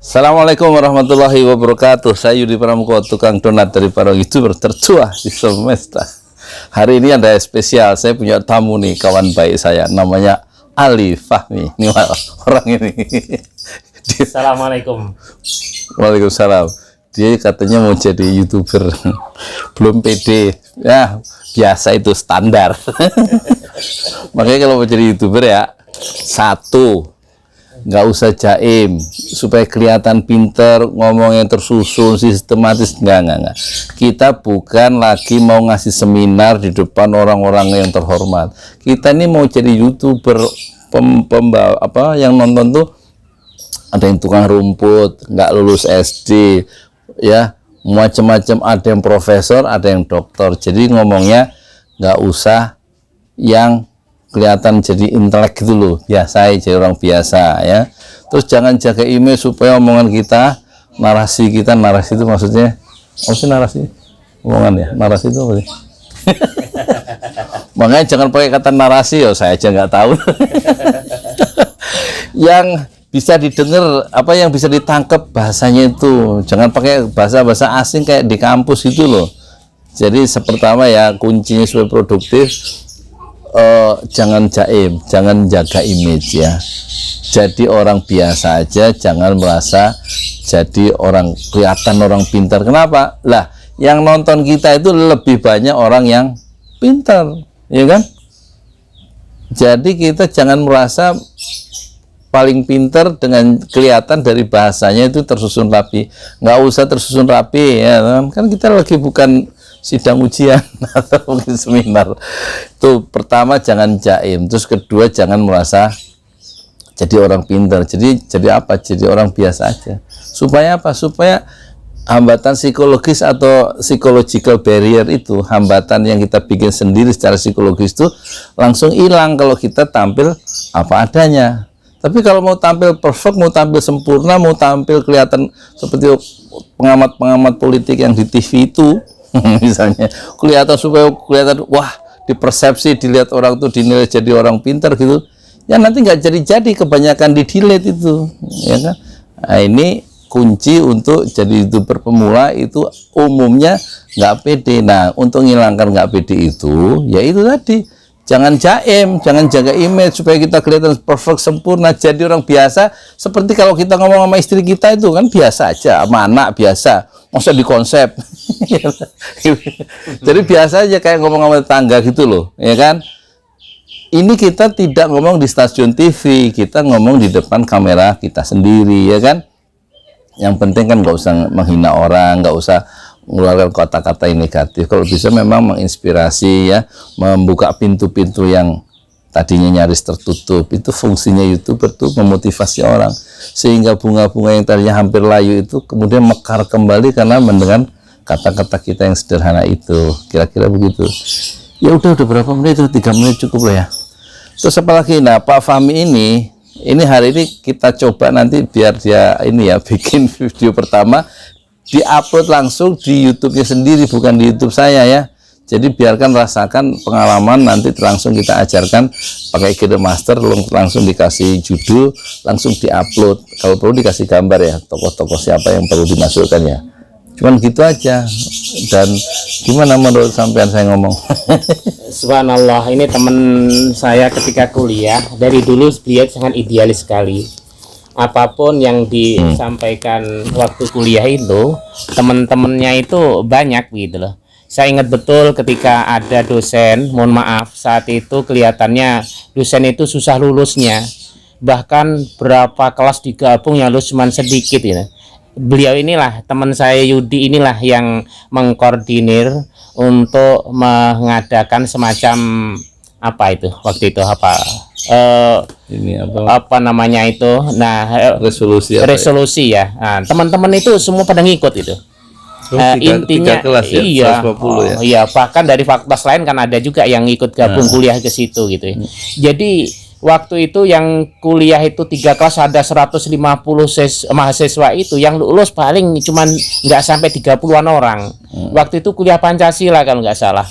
Assalamualaikum warahmatullahi wabarakatuh. Saya Yudi Pramuko, tukang donat dari para YouTuber tertua di semesta. Hari ini ada spesial. Saya punya tamu nih, kawan baik saya, namanya Ali Fahmi. Ini orang ini. Assalamualaikum. Waalaikumsalam. Dia katanya mau jadi YouTuber, belum pede. Ya biasa, itu standar. Makanya kalau mau jadi YouTuber ya, satu, nggak usah jaim supaya kelihatan pinter, ngomongnya tersusun, sistematis. Enggak. Kita bukan lagi mau ngasih seminar di depan orang-orang yang terhormat. Kita ini mau jadi YouTuber, yang nonton tuh ada yang tukang rumput, nggak lulus SD, ya macam-macam, ada yang profesor, ada yang dokter. Jadi ngomongnya nggak usah yang kelihatan jadi intelek gitu loh, biasa, jadi orang biasa ya. Terus jangan jaga image supaya omongan kita, narasi kita, narasi itu maksudnya apa sih narasi? Omongan ya, narasi itu apa sih? Makanya jangan pakai kata narasi, ya saya aja nggak tahu. Yang bisa didengar, apa yang bisa ditangkap bahasanya itu, jangan pakai bahasa-bahasa asing kayak di kampus itu loh. Jadi pertama ya, kuncinya supaya produktif, jangan jaim, jangan jaga image ya. Jadi orang biasa aja, jangan merasa jadi orang, kelihatan orang pintar. Kenapa? Lah, yang nonton kita itu lebih banyak orang yang pintar, ya kan? Jadi kita jangan merasa paling pintar dengan kelihatan dari bahasanya itu tersusun rapi. Nggak usah tersusun rapi ya kan kita lagi bukan sidang ujian atau mungkin seminar. Itu pertama, jangan jaim. Terus kedua, jangan merasa jadi orang pintar. Jadi apa? Jadi orang biasa aja. Supaya apa? Supaya hambatan psikologis atau psychological barrier itu, hambatan yang kita bikin sendiri secara psikologis itu langsung hilang kalau kita tampil apa adanya. Tapi kalau mau tampil perfect, mau tampil sempurna, mau tampil kelihatan seperti pengamat-pengamat politik yang di TV itu, misalnya, kelihatan supaya kelihatan, wah, dipersepsi, dilihat orang tuh dinilai jadi orang pintar gitu, ya nanti nggak jadi kebanyakan di delete itu, ya kan? Nah, ini kunci untuk jadi YouTuber pemula itu umumnya nggak pede. Nah, untuk menghilangkan nggak pede itu, ya itu tadi, jangan jaim, jangan jaga image supaya kita kelihatan perfect, sempurna, jadi orang biasa. Seperti kalau kita ngomong sama istri kita itu kan biasa aja, sama anak biasa, masa di konsep. Jadi biasa aja kayak ngomong sama tetangga gitu loh, ya kan? Ini kita tidak ngomong di stasiun TV, kita ngomong di depan kamera kita sendiri, ya kan? Yang penting kan nggak usah menghina orang, nggak usah mengeluarkan kata-kata yang negatif. Kalau bisa memang menginspirasi ya, membuka pintu-pintu yang tadinya nyaris tertutup. Itu fungsinya YouTuber tuh, memotivasi orang sehingga bunga-bunga yang tadinya hampir layu itu kemudian mekar kembali karena mendengar kata-kata kita yang sederhana itu. Kira-kira begitu. Ya udah berapa menit itu? 3 menit cukup lah ya. Terus apalagi, nah Pak Fahmi ini hari ini kita coba nanti biar dia ini ya, bikin video pertama diupload langsung di YouTube-nya sendiri, bukan di YouTube saya ya. Jadi biarkan rasakan pengalaman, nanti langsung kita ajarkan pakai KineMaster, langsung dikasih judul, langsung diupload. Kalau perlu dikasih gambar ya, tokoh-tokoh siapa yang perlu dimasukkan ya. Cuman gitu aja. Dan gimana menurut sampean saya ngomong? Subhanallah, ini teman saya ketika kuliah, dari dulu beliau sangat idealis sekali. Apapun yang disampaikan waktu kuliah itu, teman-temannya itu banyak gitu loh. Saya ingat betul ketika ada dosen, mohon maaf, saat itu kelihatannya dosen itu susah lulusnya. Bahkan berapa kelas digabung yang lulus cuma sedikit ya. Beliau inilah, teman saya Yudi inilah yang mengkoordinir untuk mengadakan semacam apa itu waktu itu Ini apa namanya itu, nah resolusi ya. Nah, teman-teman itu semua pada ngikut itu. Intinya kelas ya, iya, 150 ya. Iya, bahkan dari fakultas lain kan ada juga yang ikut gabung kuliah ke situ gitu ya. Jadi waktu itu yang kuliah itu 3 kelas ada 150 mahasiswa itu, yang lulus paling cuman nggak sampai 30-an orang. Waktu itu kuliah Pancasila kalau nggak salah.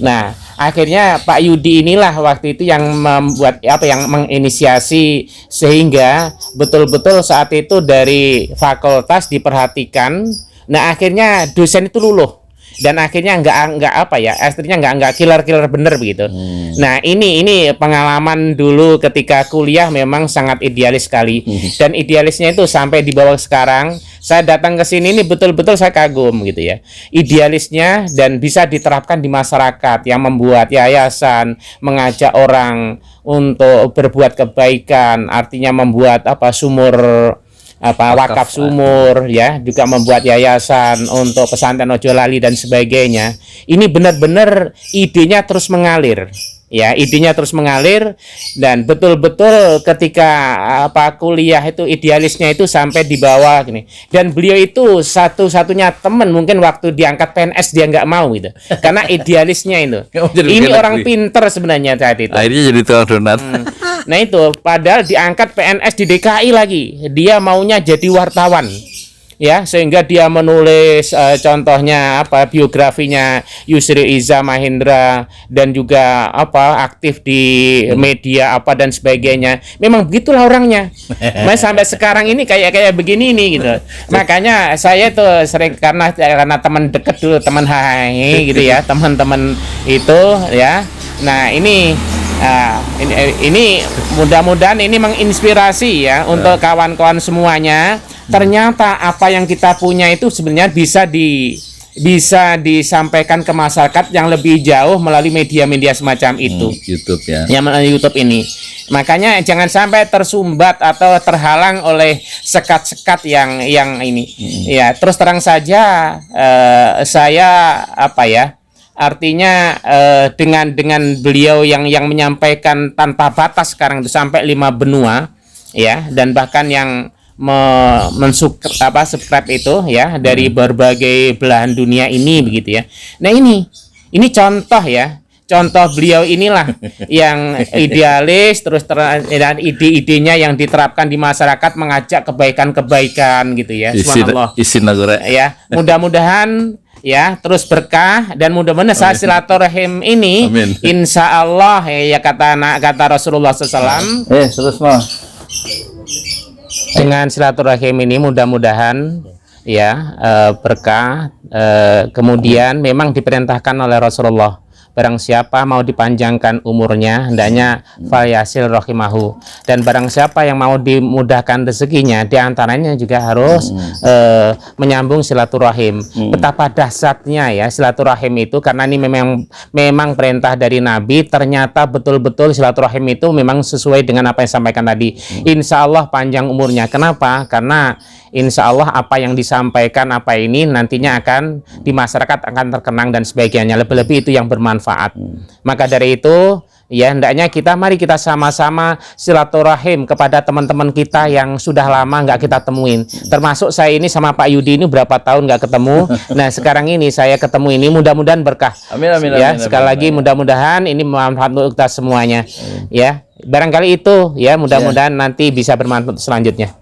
Nah, akhirnya Pak Yudi inilah waktu itu yang membuat yang menginisiasi sehingga betul-betul saat itu dari fakultas diperhatikan. Nah, akhirnya dosen itu luluh. Dan akhirnya nggak killer bener begitu. Nah, ini pengalaman dulu ketika kuliah memang sangat idealis sekali. Dan idealisnya itu sampai di bawah sekarang. Saya datang ke sini ini betul-betul saya kagum gitu ya. Idealisnya dan bisa diterapkan di masyarakat yang membuat yayasan, mengajak orang untuk berbuat kebaikan, artinya membuat sumur wakaf sumur ya, juga membuat yayasan untuk pesantren Ojo Lali dan sebagainya. Ini benar-benar idenya terus mengalir. Ya, idenya terus mengalir dan betul-betul ketika kuliah itu idealisnya itu sampai di bawah gini. Dan beliau itu satu-satunya teman mungkin waktu diangkat PNS dia nggak mau gitu. Karena idealisnya itu. Ini orang pinter sebenarnya saat itu. Akhirnya jadi tukang donat. Nah itu, padahal diangkat PNS di DKI lagi, dia maunya jadi wartawan, ya, sehingga dia menulis contohnya biografinya Yusri Iza Mahendra dan juga aktif di media dan sebagainya. Memang begitulah orangnya. Mas sampai sekarang ini kayak begini nih gitu. Makanya saya tuh sering karena teman dekat dulu, teman hai gitu ya, teman-teman itu ya. Nah ini mudah-mudahan ini menginspirasi ya untuk kawan-kawan semuanya. Ternyata apa yang kita punya itu sebenarnya bisa disampaikan ke masyarakat yang lebih jauh melalui media-media semacam itu. YouTube ya. Ya, melalui YouTube ini. Makanya jangan sampai tersumbat atau terhalang oleh sekat-sekat yang ini. Ya, terus terang saja saya artinya dengan beliau yang menyampaikan tanpa batas sekarang itu sampai 5 benua ya, dan bahkan yang subscribe itu ya dari berbagai belahan dunia ini begitu ya. Nah ini contoh ya. Contoh beliau inilah yang idealis terus dan ide-idenya yang diterapkan di masyarakat mengajak kebaikan-kebaikan gitu ya. Subhanallah. Ya, mudah-mudahan ya terus berkah dan mudah-mudahan silaturahim ini insya Allah ya kata Rasulullah SAW terus mau dengan silaturahim ini mudah-mudahan ya berkah. Kemudian memang diperintahkan oleh Rasulullah, barang siapa mau dipanjangkan umurnya hendaknya falyasil rahimahu, dan barang siapa yang mau dimudahkan rezekinya diantaranya juga harus menyambung silaturahim. Betapa dahsyatnya ya silaturahim itu, karena ini memang perintah dari Nabi. Ternyata betul-betul silaturahim itu memang sesuai dengan apa yang disampaikan tadi. Insya Allah panjang umurnya. Kenapa? Karena insya Allah apa yang disampaikan ini nantinya akan di masyarakat akan terkenang dan sebagainya. Lebih-lebih itu yang bermanfaat. Maka dari itu ya hendaknya mari kita sama-sama silaturahim kepada teman-teman kita yang sudah lama nggak kita temuin. Termasuk saya ini sama Pak Yudi ini berapa tahun nggak ketemu. Nah sekarang ini saya ketemu ini, mudah-mudahan berkah. Amin. Sekali lagi mudah-mudahan ini bermanfaat untuk kita semuanya. Ya barangkali itu ya, mudah-mudahan nanti bisa bermanfaat selanjutnya.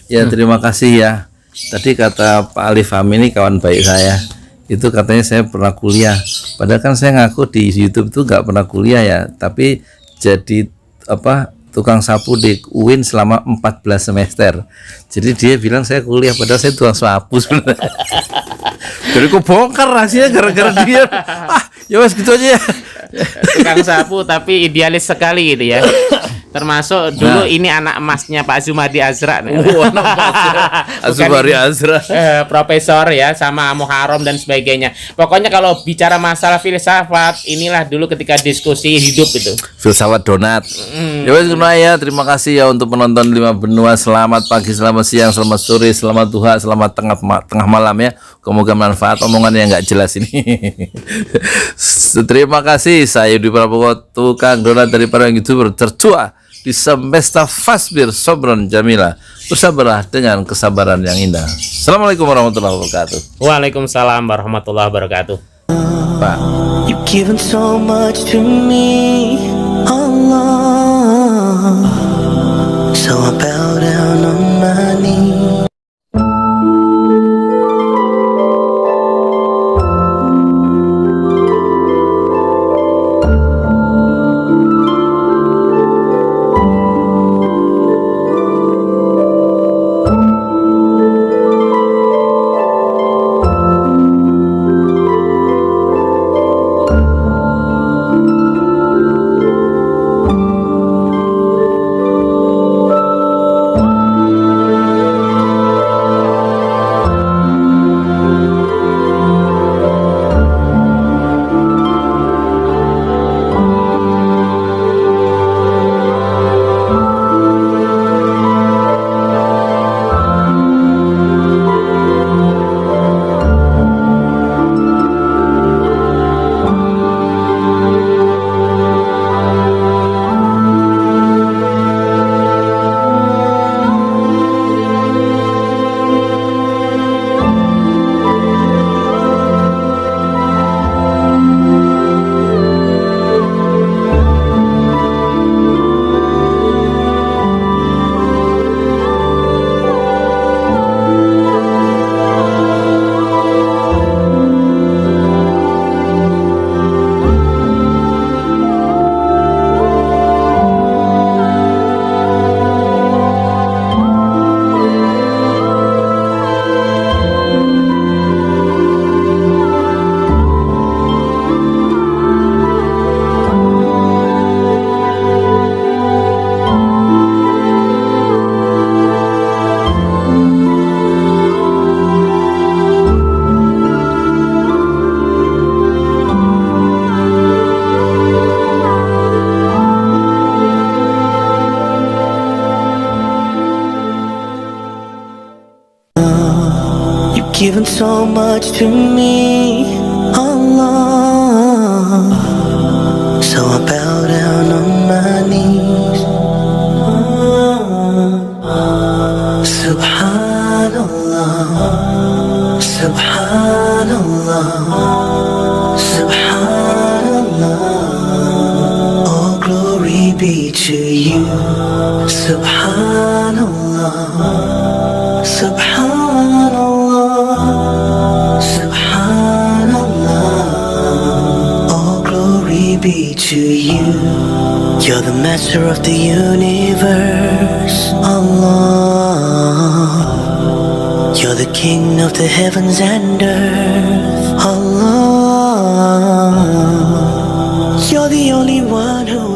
Ya terima kasih ya. Tadi kata Pak Alif Fahmi ini kawan baik saya, itu katanya saya pernah kuliah. Padahal kan saya ngaku di YouTube itu nggak pernah kuliah ya, tapi jadi tukang sapu di UIN selama 14 semester. Jadi dia bilang saya kuliah, padahal saya tukang sapu sebenarnya. Jadi aku bongkar rahasia gara-gara dia. Ya wes gitu aja ya. Tukang sapu tapi idealis sekali gitu ya. Termasuk dulu ini anak emasnya Pak Zumadi Azra. Zumadi Azra. Profesor ya, sama Muharram dan sebagainya. Pokoknya kalau bicara masalah filsafat, inilah dulu ketika diskusi hidup itu. Filsafat donat. Ya wes ya, terima kasih ya untuk penonton 5 benua. Selamat pagi, selamat siang, selamat sore, selamat duha, selamat tengah malam ya. Semoga manfaat omongan yang nggak jelas ini. Terima kasih. Saya Yudi Prabowo, tukang donat dari para YouTuber tertua di semesta Fasbir Sobron Jamila. Bersabarlah dengan kesabaran yang indah. Assalamualaikum warahmatullahi wabarakatuh. Waalaikumsalam warahmatullahi wabarakatuh. Pak, you've given so much to me, Allah. So I bow down on my knees. given so much to me, Allah. So I bow down on my knees. Subhanallah, Subhanallah, Subhanallah. All glory be to you. Subhanallah, Subhanallah, Subhanallah. All glory be to you. You're the master of the universe, Allah. You're the king of the heavens and earth, Allah. You're the only one who